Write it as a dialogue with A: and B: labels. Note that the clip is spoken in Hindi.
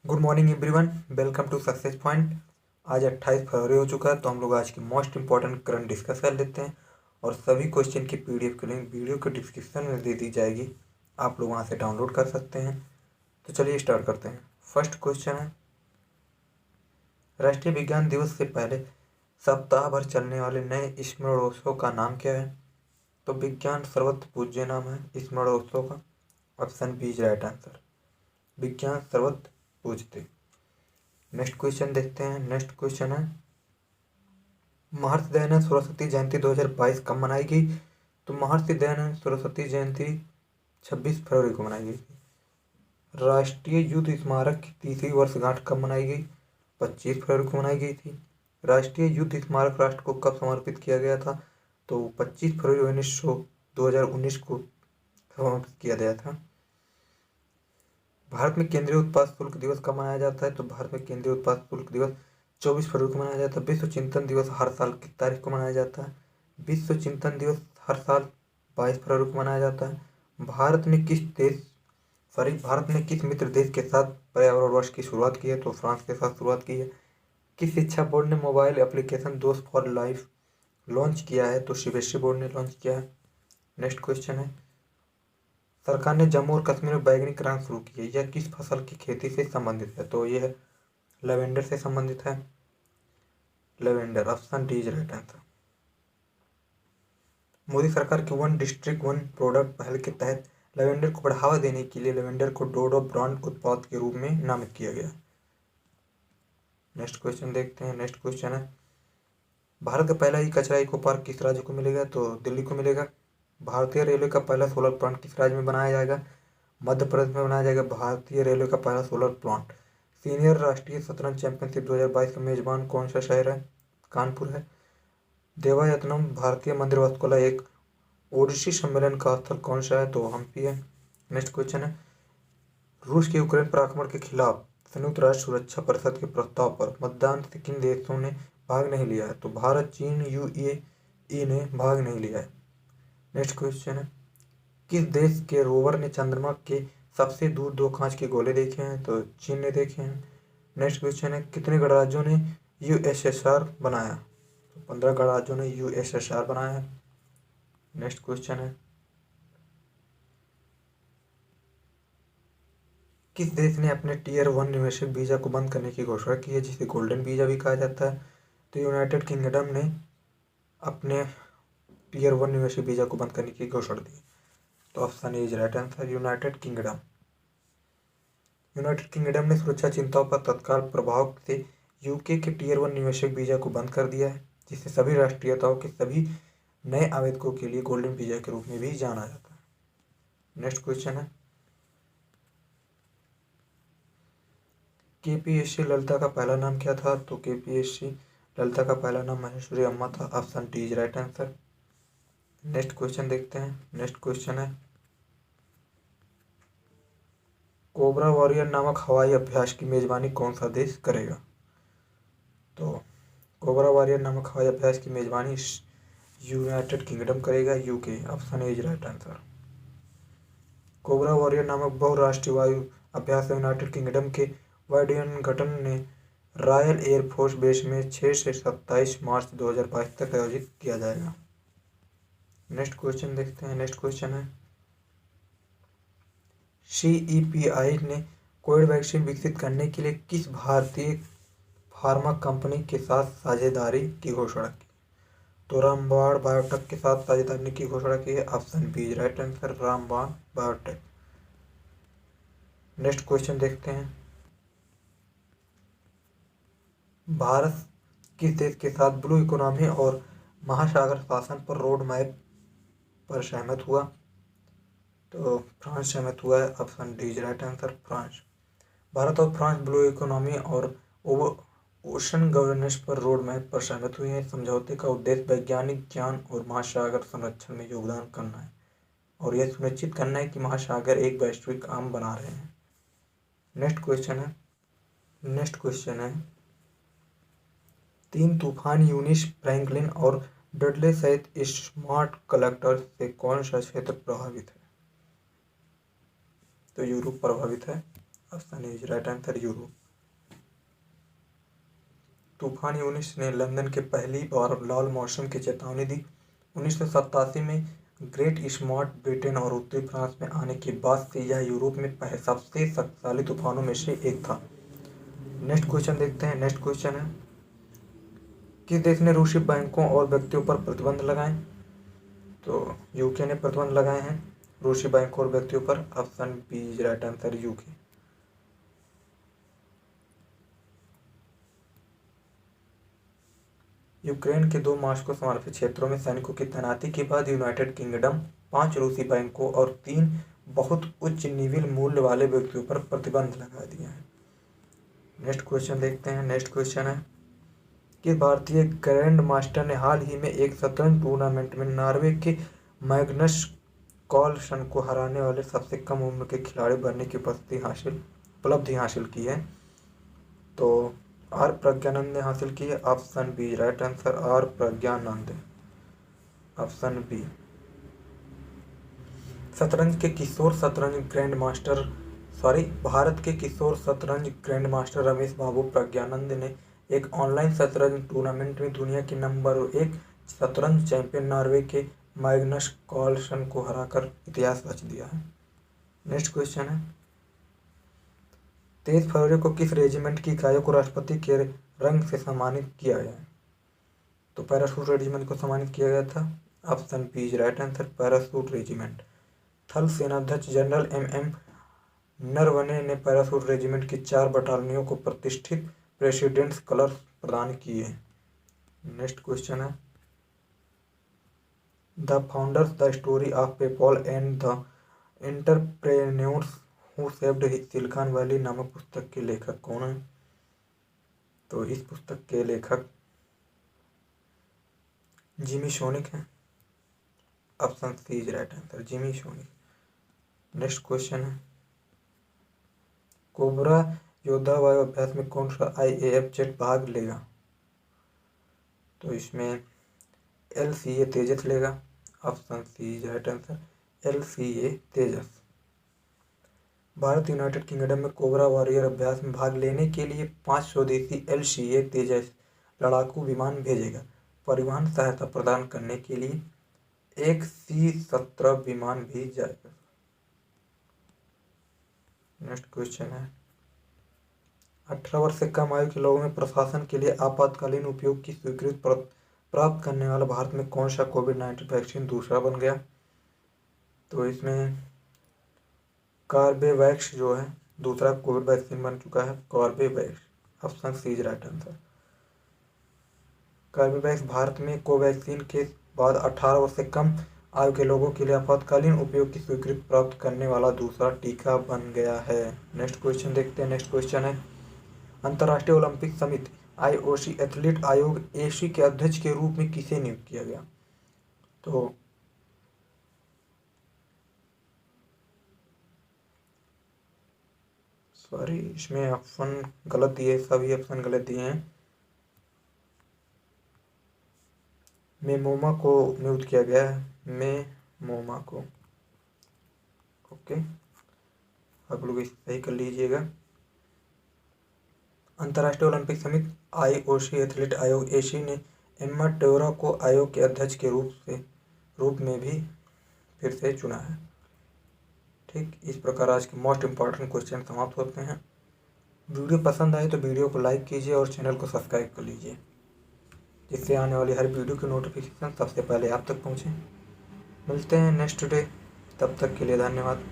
A: Good morning everyone, welcome to Success Point. आज 28 फरवरी हो चुका है, तो हम लोग आज की मोस्ट इंपॉर्टेंट करंट डिस्कस कर लेते हैं। और सभी क्वेश्चन की पीडीएफ की लिंक वीडियो के डिस्क्रिप्शन में दे दी जाएगी, आप लोग वहां से डाउनलोड कर सकते हैं। तो चलिए स्टार्ट करते हैं। फर्स्ट क्वेश्चन है, राष्ट्रीय विज्ञान दिवस से पहले सप्ताह भर चलने वाले नए स्मरणोत्सव का नाम क्या है? तो विज्ञान सर्वत्र पूज्य नाम है स्मरणोत्सव का। Option B is right answer, विज्ञान सर्वत्र पूजते। नेक्स्ट क्वेश्चन देखते हैं। नेक्स्ट क्वेश्चन है, महर्षि दयानंद सरस्वती जयंती 2022 कब मनाई गई? तो महर्षि दयानंद सरस्वती जयंती 26 फरवरी को मनाई गई थी। राष्ट्रीय युद्ध स्मारक की तीसरी वर्षगांठ कब मनाई गई? 25 फरवरी को मनाई गई थी। राष्ट्रीय युद्ध स्मारक राष्ट्र को कब समर्पित किया गया था? तो 25 फरवरी 2019 को समर्पित किया गया था। भारत में केंद्रीय उत्पाद शुल्क दिवस कब मनाया जाता है? तो भारत में केंद्रीय उत्पाद शुल्क दिवस 24 फरवरी को मनाया जाता है। विश्व चिंतन दिवस हर साल किस तारीख को मनाया जाता है? विश्व चिंतन दिवस हर साल 22 फरवरी को मनाया जाता है। भारत ने किस मित्र देश के साथ पर्यावरण वर्ष की शुरुआत की है? तो फ्रांस के साथ शुरुआत की है। किस शिक्षा बोर्ड ने मोबाइल एप्लीकेशन दोस्त फॉर लाइफ लॉन्च किया है? तो सीबीएसई बोर्ड ने लॉन्च किया है। नेक्स्ट क्वेश्चन है, सरकार ने जम्मू और कश्मीर में बैगनी क्रांति शुरू की है, यह किस फसल की खेती से संबंधित है? तो यह लेवेंडर से संबंधित है। Lavender, option D is right answer. Modi सरकार की वन डिस्ट्रिक्ट वन प्रोडक्ट पहल के तहत लेवेंडर को बढ़ावा देने के लिए लेवेंडर को डोडो ब्रांड उत्पाद के रूप में नामित किया गया। नेक्स्ट क्वेश्चन देखते हैं। नेक्स्ट क्वेश्चन है, भारत का पहला ई कचरा इको पार्क किस राज्य को मिलेगा? तो दिल्ली को मिलेगा। भारतीय रेलवे का पहला सोलर प्लांट किस राज्य में बनाया जाएगा? मध्य प्रदेश में बनाया जाएगा भारतीय रेलवे का पहला सोलर प्लांट। सीनियर राष्ट्रीय शतरंज चैंपियनशिप 2022 का मेजबान कौन सा शहर है? कानपुर है। देवायतनम भारतीय मंदिर वास्तुकला एक ओडिसी सम्मेलन का स्थल कौन सा है? तो हम्पी है। नेक्स्ट क्वेश्चन है, रूस के यूक्रेन पर आक्रमण के खिलाफ संयुक्त राष्ट्र सुरक्षा परिषद के प्रस्ताव पर मतदान से किन देशों ने भाग नहीं लिया है? तो भारत, चीन, यूएई ने भाग नहीं लिया है। नेक्स्ट क्वेश्चन है, किस देश के रोवर ने चंद्रमा के सबसे दूर 2 कांच के गोले देखे हैं? तो चीन ने देखे हैं। नेक्स्ट क्वेश्चन है, कितने गणराज्यों ने यूएसएसआर बनाया? तो 15 गणराज्यों ने यूएसएसआर बनाया। नेक्स्ट क्वेश्चन है, किस देश ने अपने टीयर 1 निवेशक वीजा को बंद करने की घोषणा की है, जिसे गोल्डन वीजा भी कहा जाता है? तो यूनाइटेड किंगडम ने अपने टीयर 1 निवेशक वीजा को बंद करने की घोषणा दी। तो option A is right answer, United kingdom. United kingdom ने सुरक्षा चिंताओं पर तत्काल प्रभाव से यूके के टीयर 1 निवेशक वीजा को बंद कर दिया है, जिसे सभी राष्ट्रीयताओं के सभी नए आवेदकों के लिए गोल्डन वीजा के रूप में भी जाना जाता है। नेक्स्ट क्वेश्चन है, केपीएससी ललिता का पहला नाम क्या था? तो केपीएससी ललिता का पहला नाम महेश्वरी अम्मा था। Option D is right answer. Next question देखते हैं। नेक्स्ट क्वेश्चन है, कोबरा वॉरियर नामक हवाई अभ्यास की मेजबानी कौन सा देश करेगा? तो कोबरा वॉरियर नामक हवाई अभ्यास की मेजबानी यूनाइटेड किंगडम करेगा, UK. Option A is right answer. Cobra warrior नामक बहुराष्ट्रीय वायु अभ्यास यूनाइटेड किंगडम के वायुगठन ने रॉयल एयरफोर्स बेस में 6 से 27 मार्च 2022 तक आयोजित किया जाएगा। नेक्स्ट क्वेश्चन देखते हैं। नेक्स्ट क्वेश्चन है, सीईपीआई ने कोविड वैक्सीन विकसित करने के लिए किस भारतीय फार्मा कंपनी के साथ साझेदारी की घोषणा की? तो रामबाण बायोटेक के साथ साझेदारी की घोषणा की है। Option B is right answer, रामबाण बायोटेक। नेक्स्ट क्वेश्चन देखते हैं, भारत किस देश के साथ ब्लू इकोनॉमी और महासागर शासन पर रोड मैप पर सहमत हुआ? तो फ्रांस सहमत हुआ है। Option D is right answer, France. Bharat और फ्रांस ब्लू इकोनॉमी और ओशन गवर्नेंस पर रोड मैप पर सहमत हुए हैं। समझौते का उद्देश्य वैज्ञानिक ज्ञान और महासागर संरक्षण में योगदान करना है, और यह सुनिश्चित करना है कि महासागर एक वैश्विक आम बना रहे हैं। नेक्स्ट क्वेश्चन है, नेक्स्ट क्वेश्चन है, 3 तूफान यूनिस, फ्रैंकलिन और डडले सहित स्मार्ट कलेक्टर से कौन सा क्षेत्र प्रभावित है? तो यूरोप प्रभावित है। Option is right answer Europe. तूफान यूनिस ने लंदन के पहली बार लाल मौसम की चेतावनी दी। 1987 में ग्रेट ईस्टमॉड ब्रिटेन और उत्तरी फ्रांस में आने के बाद से यह यूरोप में सबसे शक्तिशाली तूफानों में से एक था। नेक्स्ट क्वेश्चन देखते हैं। नेक्स्ट क्वेश्चन है, किस देश ने रूसी बैंकों और व्यक्तियों पर प्रतिबंध लगाए? तो यूके ने प्रतिबंध लगाए हैं रूसी बैंकों और व्यक्तियों पर। Option B is right answer UK. Ukraine के 2 मॉस्को समर्पित क्षेत्रों में सैनिकों की तैनाती के बाद यूनाइटेड किंगडम 5 रूसी बैंकों और 3 बहुत उच्च निविल मूल्य वाले व्यक्तियों पर प्रतिबंध लगा दिया है। नेक्स्ट क्वेश्चन देखते हैं। नेक्स्ट क्वेश्चन है कि भारतीय ग्रैंड मास्टर ने हाल ही में एक शतरंज टूर्नामेंट में नॉर्वे के मैग्नस कार्लसन को हराने वाले सबसे कम उम्र के खिलाड़ी बनने की उपलब्धि हासिल की है? तो आर प्रज्ञानंद ने हासिल की है। Option B right answer R Praggnanandhaa. Option B. Bharat के किशोर शतरंज ग्रैंड मास्टर रमेश बाबू प्रज्ञानंद ने एक ऑनलाइन शतरंज टूर्नामेंट में दुनिया के नंबर 1 शतरंज चैंपियन नॉर्वे के मैग्नस कार्लसन को हराकर इतिहास रच दिया है। नेक्स्ट क्वेश्चन है, 23 फरवरी को किस रेजिमेंट की इकाइयों को राष्ट्रपति के रंग से सम्मानित किया गया? तो पैराशूट रेजिमेंट को सम्मानित किया गया था। Option B is right answer parachute regiment. थल सेनाध्यक्ष जनरल एम नरवणे ने पैराशूट रेजिमेंट की 4 बटालियनों को प्रतिष्ठित प्रेसिडेंट्स कलर प्रदान किए। नेक्स्ट क्वेश्चन है, the founders the story of PayPal and the entrepreneurs who saved silicon valley नामक पुस्तक के लेखक कौन है? तो इस पुस्तक के लेखक जिमी शोनिक हैं। Option C is right answer Jimmy Shonik. Next question है, कोबरा योद्धा वायु अभ्यास में कौन सा IAF जेट भाग लेगा? तो इसमें LCA तेजस लेगा। Option C is right answer LCA Tejas. Bharat United Kingdom में कोबरा वॉरियर अभ्यास में भाग लेने के लिए 5 स्वदेशी LCA तेजस लड़ाकू विमान भेजेगा। परिवहन सहायता प्रदान करने के लिए एक C-17 विमान भी जाएगा। नेक्स्ट क्वेश्चन है, 18 वर्ष से कम आयु के लोगों में प्रशासन के लिए आपातकालीन उपयोग की स्वीकृति प्राप्त करने वाला भारत में कौन सा कोविड-19 वैक्सीन दूसरा बन गया? तो इसमें कॉर्बेवैक्स जो है दूसरा कोविड वैक्सीन बन चुका है, Corbevax. Option C is right answer. Corbevax Bharat में कोवैक्सीन के बाद 18 वर्ष से कम आयु के लोगों के लिए आपातकालीन उपयोग की स्वीकृति प्राप्त करने वाला दूसरा टीका बन गया है। नेक्स्ट क्वेश्चन देखते हैं। नेक्स्ट क्वेश्चन है, अंतर्राष्ट्रीय ओलंपिक समिति IOC एथलीट आयोग AC के अध्यक्ष के रूप में किसे नियुक्त किया गया? तो सॉरी इसमें ऑप्शन गलत दिए, सभी ऑप्शन गलत दिए हैं। मेमोमा को नियुक्त किया गया है, मेमोमा को। ओके, आप लोग इसे सही कर लीजिएगा। अंतर्राष्ट्रीय ओलंपिक समिति IOC एथलीट आयोग AC ने एम्मा टेओरा को आयोग के अध्यक्ष के रूप में भी फिर से चुना है। ठीक, इस प्रकार आज के मोस्ट इम्पॉर्टेंट क्वेश्चन समाप्त होते हैं। वीडियो पसंद आए तो वीडियो को लाइक कीजिए और चैनल को सब्सक्राइब कर लीजिए, जिससे आने वाली हर वीडियो की नोटिफिकेशन सबसे पहले आप तक पहुँचे। मिलते हैं नेक्स्ट डे, तब तक के लिए धन्यवाद।